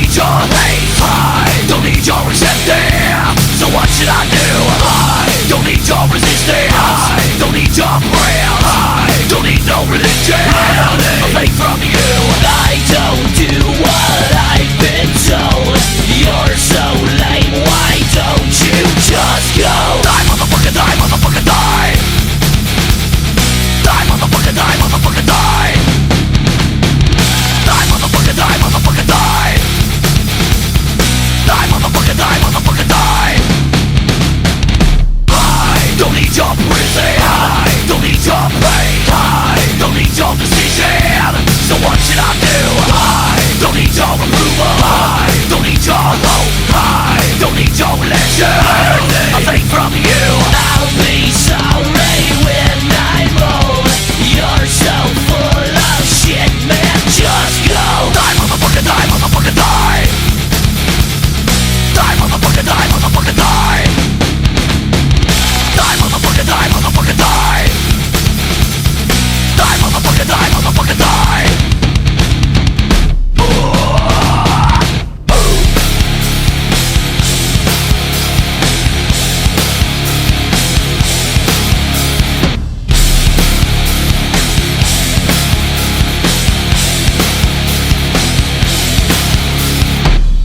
need your hate, I don't need your resentment. So what should I do? I don't need your resistance, I don't need your prayers, I don't need no religion. A thing from you. I don't do what I've been told. You're so lame, why don't you just go? Die motherfucker, die motherfucker, die. Die motherfucker, die motherfucker, die. Die motherfucker, die motherfucker, die. Die motherfucker, die motherfucker, die. I don't need your prison, I don't need your pain, I don't need your decision. So what should I do? I don't need your approval, I don't need your hope, I don't need your religion. A thing from you. I'll be sorry when I'm old. You're so full of shit, man, just go. Die motherfucker, die motherfucker, die. Die motherfucker, die motherfucker, die. Die motherfucker, die motherfucker, die. Die motherfucker, die motherfucker, die.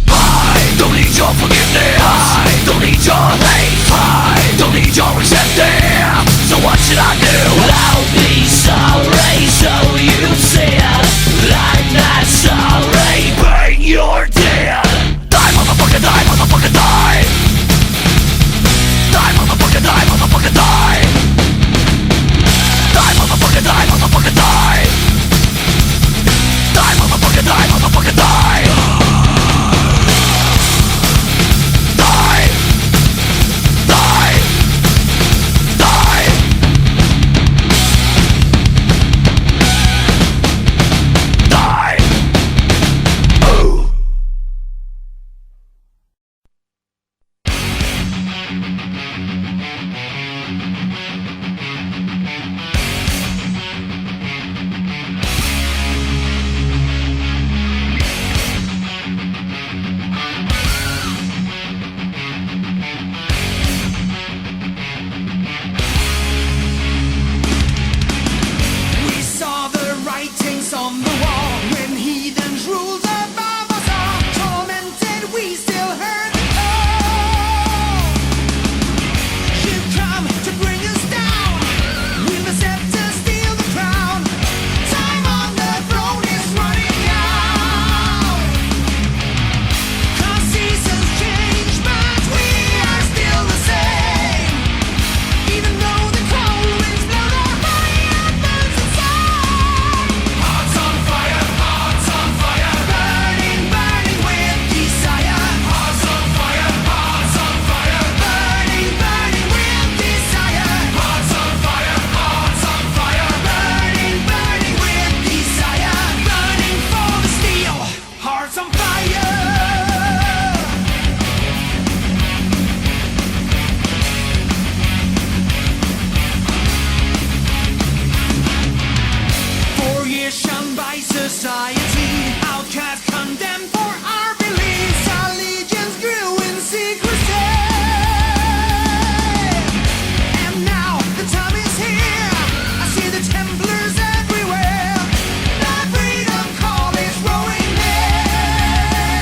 I don't need your forgiveness, I don't need your hate, I don't need your resentment. So what should I do? I'll be sorry, so you said. I'm not sorry, but you're dead. Die motherfucker, die motherfucker, die. Die motherfucker, die motherfucker, die. Die motherfucker, die motherfucker, die. Die motherfucker, die motherfucker, die. Die. Die. Die. Die. Oh. We saw the writings on the wall when heathens ruled above us all. Tormented, we still heard the call. You come to bring us down. Will the scepter steal the crown? Time on the throne is running out. 'Cause seasons change, but we are still the same. Even though the cold winds blow, our fire burns inside. Hearts on fire, burning, burning with desire. Hearts on fire, burning, burning with desire. Hearts on fire, burning, burning with desire. Burning for the steel, hearts on fire. For years shunned by society, outcast condemned for our beliefs, our legions grew in secrecy. And now the time is here, I see the Templars everywhere. The freedom call is rolling near.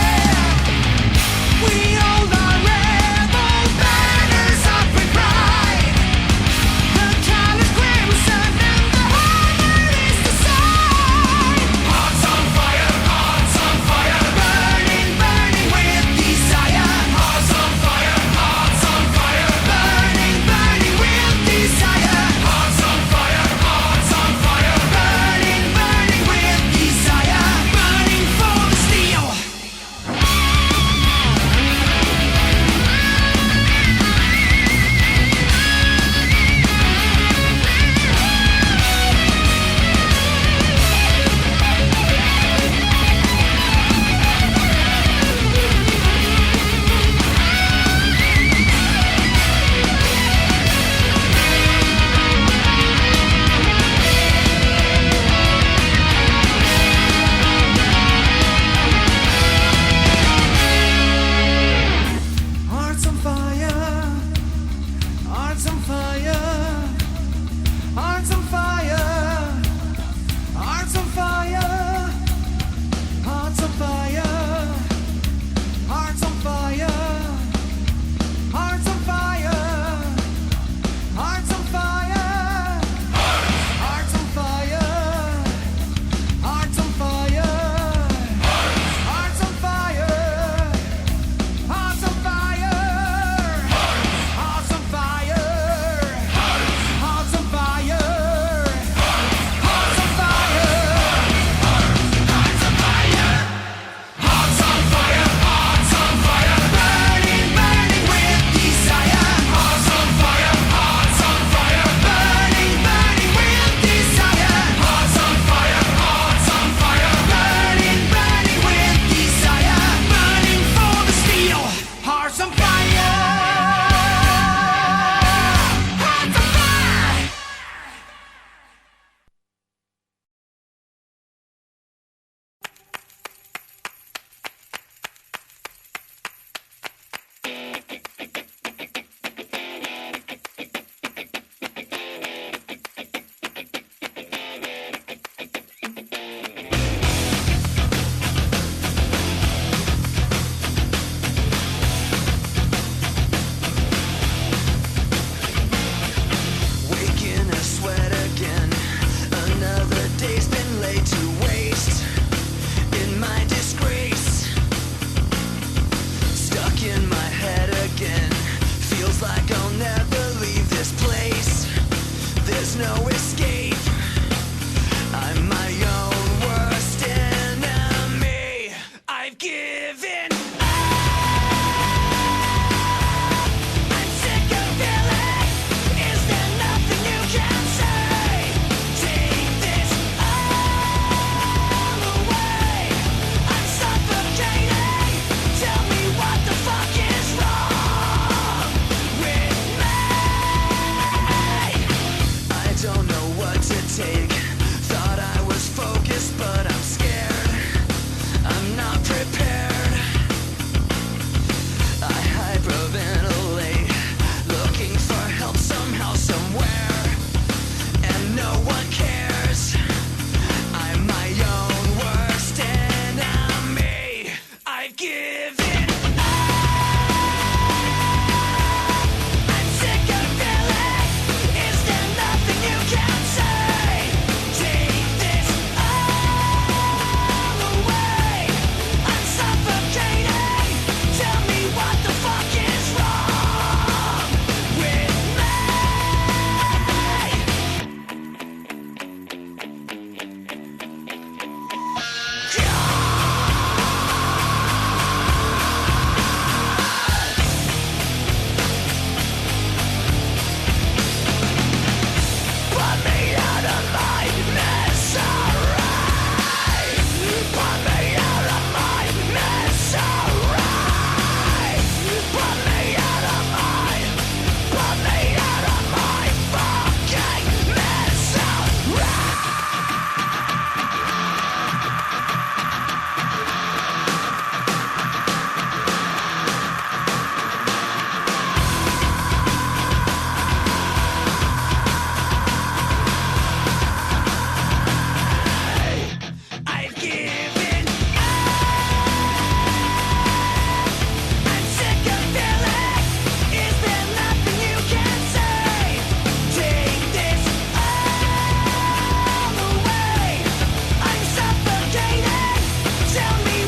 We hold our rebel banners up with pride. The colors crimson and the heart is the sign. Hearts on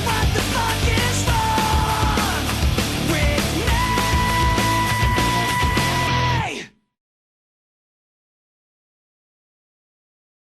what the